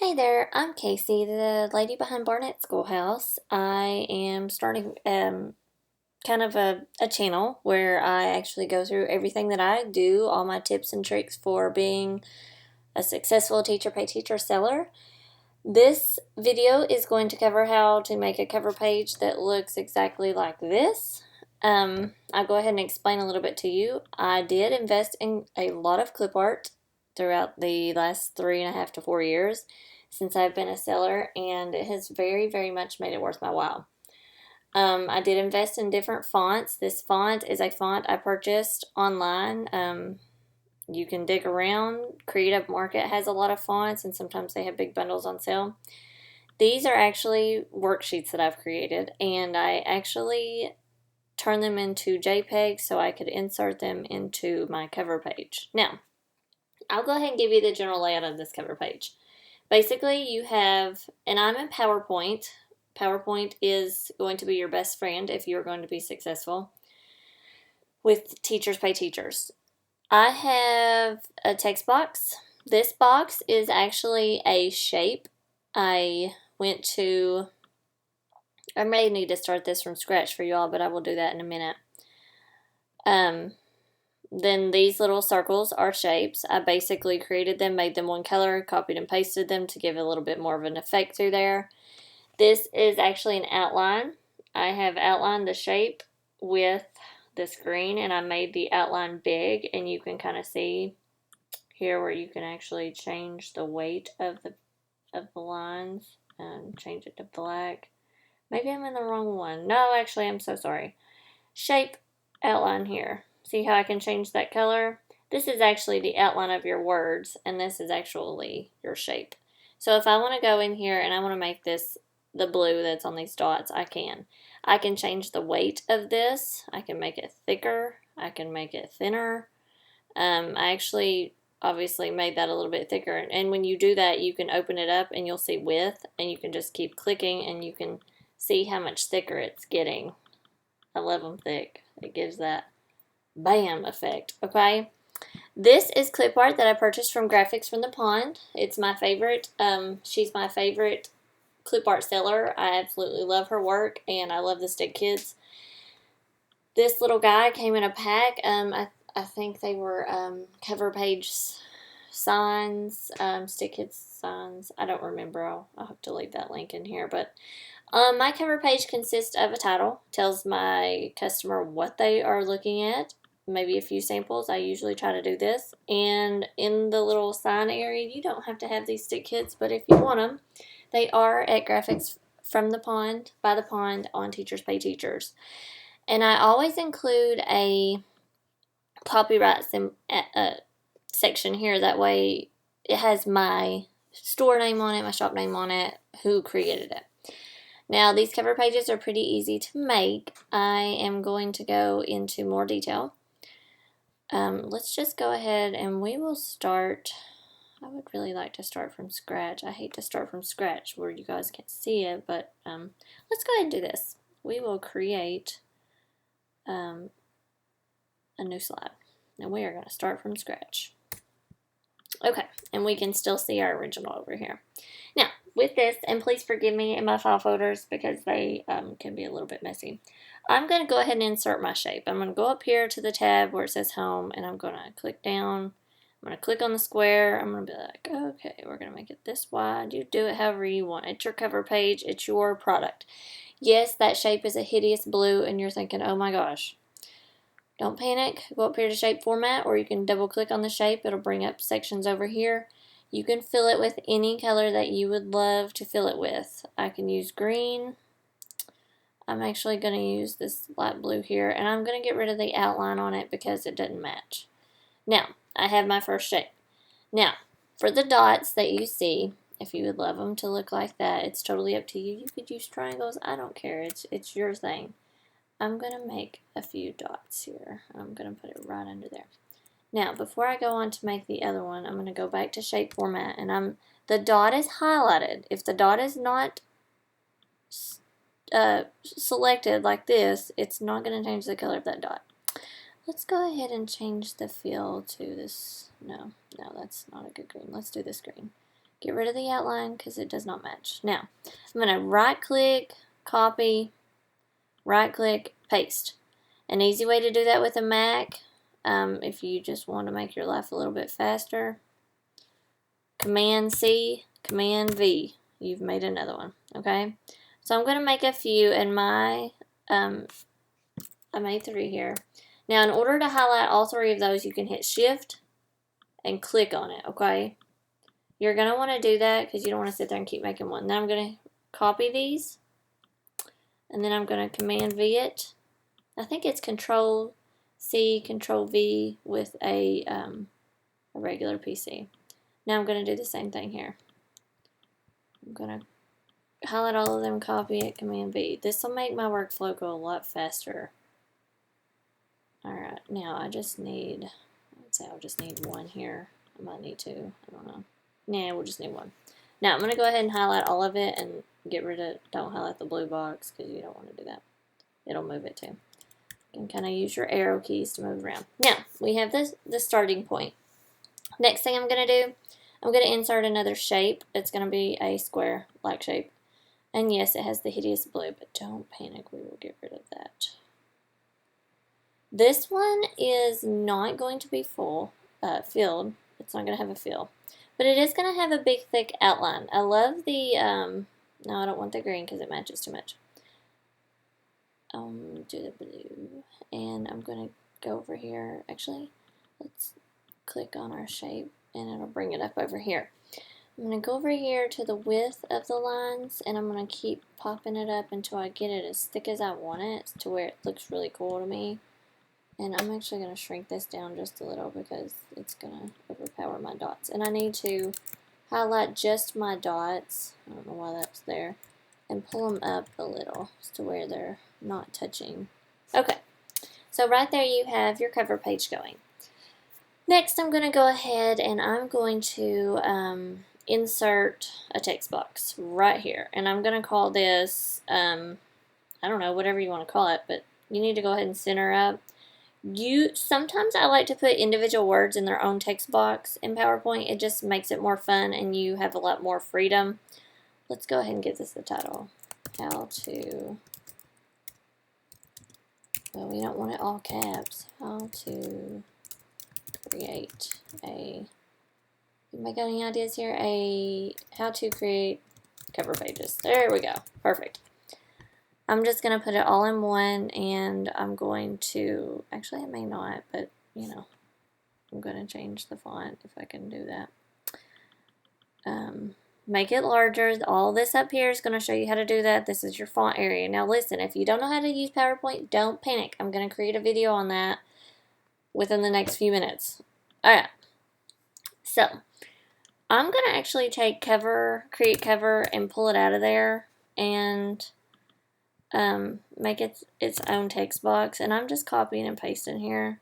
Hey there, I'm Casey, the lady behind Barnett Schoolhouse. I am starting kind of a channel where I actually go through everything that I do, all my tips and tricks for being a successful teacher pay teacher seller. This video is going to cover how to make a cover page that looks exactly like this. I'll go ahead and explain a little bit to you. I did invest in a lot of clip art throughout the last 3.5 to 4 years since I've been a seller, and it has very, very much made it worth my while. I did invest in different fonts. This font is a font I purchased online. You can dig around. Creative Market has a lot of fonts, and sometimes they have big bundles on sale. These are actually worksheets that I've created, and I actually turn them into JPEGs so I could insert them into my cover page. Now, I'll go ahead and give you the general layout of this cover page. Basically, you have, and I'm in PowerPoint. PowerPoint is going to be your best friend if you're going to be successful with Teachers Pay Teachers. I have a text box. This box is actually a shape. I may need to start this from scratch for y'all, but I will do that in a minute. Then these little circles are shapes. I basically created them, made them one color, copied and pasted them to give a little bit more of an effect through there. This is actually an outline. I have outlined the shape with this green, and I made the outline big, and you can kind of see here where you can actually change the weight of the lines and change it to black. Maybe I'm in the wrong one. No, actually, I'm so sorry. Shape outline here. See how I can change that color? This is actually the outline of your words, and this is actually your shape. So if I want to go in here and I want to make this the blue that's on these dots, I can. I can change the weight of this. I can make it thicker. I can make it thinner. I actually obviously made that a little bit thicker, and when you do that, you can open it up and you'll see width, and you can just keep clicking and you can see how much thicker it's getting. I love them thick. It gives that bam effect, okay? This is clip art that I purchased from Graphics from the Pond. It's my favorite. She's my favorite clip art seller. I absolutely love her work, and I love the Stick Kids. This little guy came in a pack. I think they were cover page signs, Stick Kids signs. I don't remember. I'll have to leave that link in here, but my cover page consists of a title, tells my customer what they are looking at, maybe a few samples. I usually try to do this. And in the little sign area, you don't have to have these Stick Kids, but if you want them, they are at Graphics from the Pond, by the Pond, on Teachers Pay Teachers. And I always include a copyright section here. That way it has my store name on it, my shop name on it, who created it. Now, these cover pages are pretty easy to make. I am going to go into more detail. Let's just go ahead and we will start. I would really like to start from scratch. I hate to start from scratch where you guys can't see it, but let's go ahead and do this. We will create a new slide, and we are going to start from scratch. Okay, and we can still see our original over here. Now, with this, and please forgive me in my file folders because they can be a little bit messy, I'm going to go ahead and insert my shape. I'm going to go up here to the tab where it says Home, and I'm going to click down. I'm going to click on the square. I'm going to be like, okay, we're going to make it this wide. You do it however you want. It's your cover page. It's your product. Yes, that shape is a hideous blue, and you're thinking, oh my gosh. Don't panic. Go up here to Shape Format, or you can double click on the shape. It'll bring up sections over here. You can fill it with any color that you would love to fill it with. I can use green. I'm actually going to use this light blue here, and I'm going to get rid of the outline on it because it doesn't match. Now, I have my first shape. Now, for the dots that you see, if you would love them to look like that, it's totally up to you. You could use triangles. I don't care. It's your thing. I'm going to make a few dots here. I'm going to put it right under there. Now, before I go on to make the other one, I'm going to go back to Shape Format, and the dot is highlighted. If the dot is not selected like this, it's not going to change the color of that dot. Let's go ahead and change the fill to this. No, that's not a good green. Let's do this green. Get rid of the outline because it does not match. Now, I'm going to right-click, copy, right-click, paste. An easy way to do that with a Mac, if you just want to make your life a little bit faster, Command-C, Command-V. You've made another one, okay? So I'm going to make a few, and I made 3 here. Now, in order to highlight all 3 of those, you can hit Shift and click on it, okay? You're going to want to do that because you don't want to sit there and keep making one. Then I'm going to copy these, and then I'm going to Command-V it. I think it's Control-C, Control-V with a regular PC. Now I'm going to do the same thing here. I'm going to highlight all of them, copy it, Command-V. This will make my workflow go a lot faster. Alright, now I just need, let's say I'll just need 1 here. I might need 2, I don't know. Nah, we'll just need 1. Now I'm going to go ahead and highlight all of it and get rid of, don't highlight the blue box because you don't want to do that. It'll move it too. You can kind of use your arrow keys to move around. Now, we have the starting point. Next thing I'm going to do, I'm going to insert another shape. It's going to be a square-like shape. And yes, it has the hideous blue, but don't panic, we will get rid of that. This one is not going to be filled. It's not going to have a fill. But it is going to have a big, thick outline. I love the, no, I don't want the green because it matches too much. Do the blue. And I'm going to go over here. Actually, let's click on our shape and it'll bring it up over here. I'm going to go over here to the width of the lines and I'm going to keep popping it up until I get it as thick as I want it to where it looks really cool to me. And I'm actually going to shrink this down just a little because it's going to overpower my dots. And I need to highlight just my dots. I don't know why that's there. And pull them up a little to where they're not touching. Okay, so right there you have your cover page going. Next I'm going to go ahead and I'm going to insert a text box right here. And I'm going to call this, I don't know, whatever you want to call it, but you need to go ahead and center up. Sometimes I like to put individual words in their own text box in PowerPoint. It just makes it more fun and you have a lot more freedom. Let's go ahead and give this the title. How to, well, we don't want it all caps. How to create a, you make any ideas here? How to create cover pages. There we go. Perfect. I'm just going to put it all in one and I'm going to, actually I may not, but you know, I'm going to change the font if I can do that. Make it larger. All this up here is going to show you how to do that. This is your font area. Now listen, if you don't know how to use PowerPoint, don't panic. I'm going to create a video on that within the next few minutes. Alright, so I'm going to actually take cover, create cover, and pull it out of there and make it its own text box. And I'm just copying and pasting here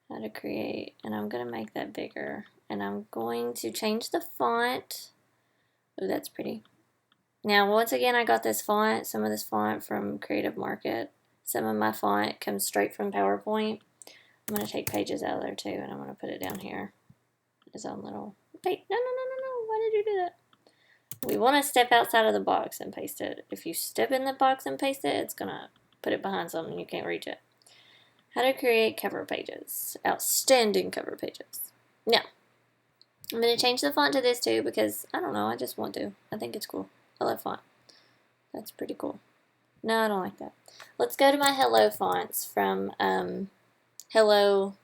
how to create, and I'm going to make that bigger. And I'm going to change the font. Oh, that's pretty. Now, once again, I got this font, some of this font from Creative Market. Some of my font comes straight from PowerPoint. I'm going to take Pages out of there too, and I'm going to put it down here. Its own little, wait, no, why did you do that? We want to step outside of the box and paste it. If you step in the box and paste it, it's going to put it behind something and you can't reach it. How to create cover pages. Outstanding cover pages. Now, I'm going to change the font to this too because, I don't know, I just want to. I think it's cool. I love font. That's pretty cool. No, I don't like that. Let's go to my Hello fonts from Hello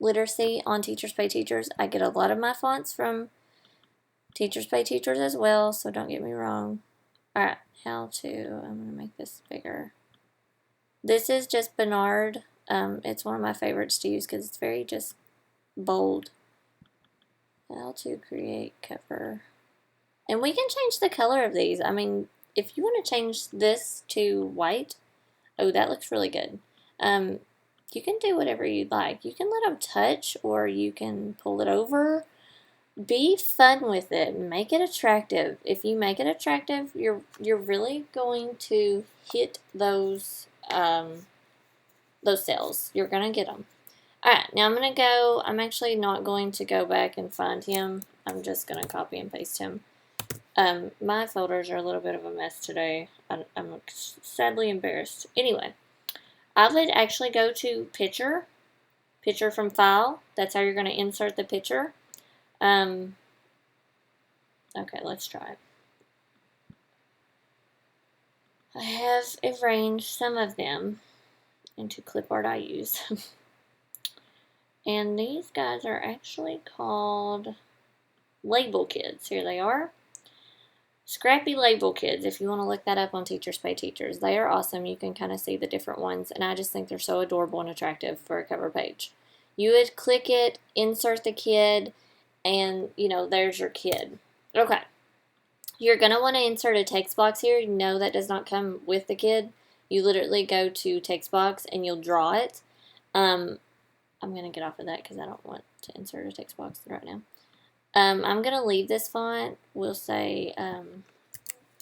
Literacy on Teachers Pay Teachers. I get a lot of my fonts from Teachers Pay Teachers as well, so don't get me wrong. Alright, I'm going to make this bigger. This is just Bernard. It's one of my favorites to use because it's very just bold. How to create cover. And we can change the color of these. I mean, if you want to change this to white, oh, that looks really good. You can do whatever you'd like. You can let them touch or you can pull it over. Be fun with it. Make it attractive. If you make it attractive, you're really going to hit those cells. You're going to get them. Alright, now I'm actually not going to go back and find him. I'm just going to copy and paste him. My folders are a little bit of a mess today. I'm sadly embarrassed. Anyway, I would actually go to picture from file. That's how you're going to insert the picture. Okay, let's try it. I have arranged some of them into clipart I use. And these guys are actually called Label Kids. Here they are. Scrappy Label Kids, if you want to look that up on Teachers Pay Teachers. They are awesome. You can kind of see the different ones, and I just think they're so adorable and attractive for a cover page. You would click it, insert the kid, and, you know, there's your kid. Okay. You're going to want to insert a text box here. No, that does not come with the kid. You literally go to text box, and you'll draw it. I'm going to get off of that because I don't want to insert a text box right now. I'm going to leave this font. We'll say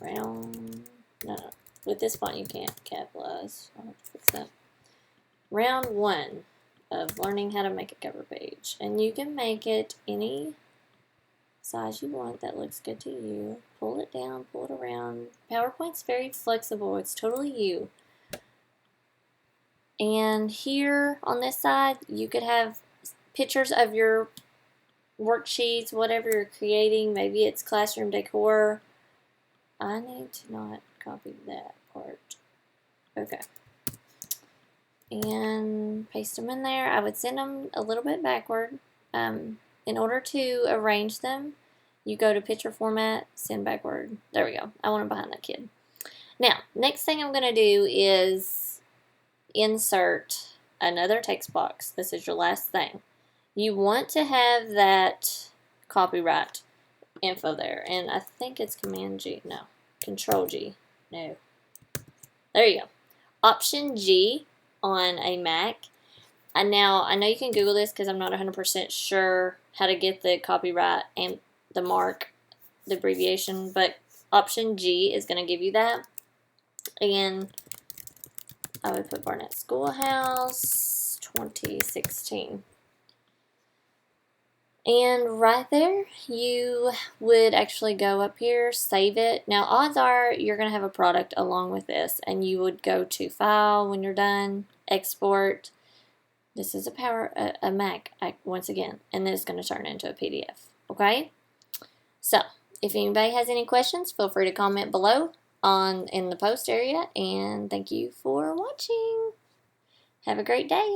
round. No, with this font you can't capitalize. I'll have to fix that. Round 1 of learning how to make a cover page. And you can make it any size you want that looks good to you. Pull it down, pull it around. PowerPoint's very flexible. It's totally you. And here on this side, you could have pictures of your worksheets, whatever you're creating. Maybe it's classroom decor. I need to not copy that part. Okay. And paste them in there. I would send them a little bit backward. In order to arrange them, you go to picture format, send backward. There we go. I want them behind that kid. Now, next thing I'm going to do is insert another text box. This is your last thing. You want to have that copyright info there, and I think it's Command G. No, Control G. No. There you go. Option G on a Mac. And now, I know you can Google this because I'm not 100% sure how to get the copyright and the mark, the abbreviation, but Option G is going to give you that. And I would put Barnett Schoolhouse 2016. And right there, you would actually go up here, save it. Now, odds are you're going to have a product along with this, and you would go to File when you're done, Export. This is a Mac, once again, and then it's going to turn into a PDF, okay? So, if anybody has any questions, feel free to comment below in the post area, and thank you for watching. Have a great day.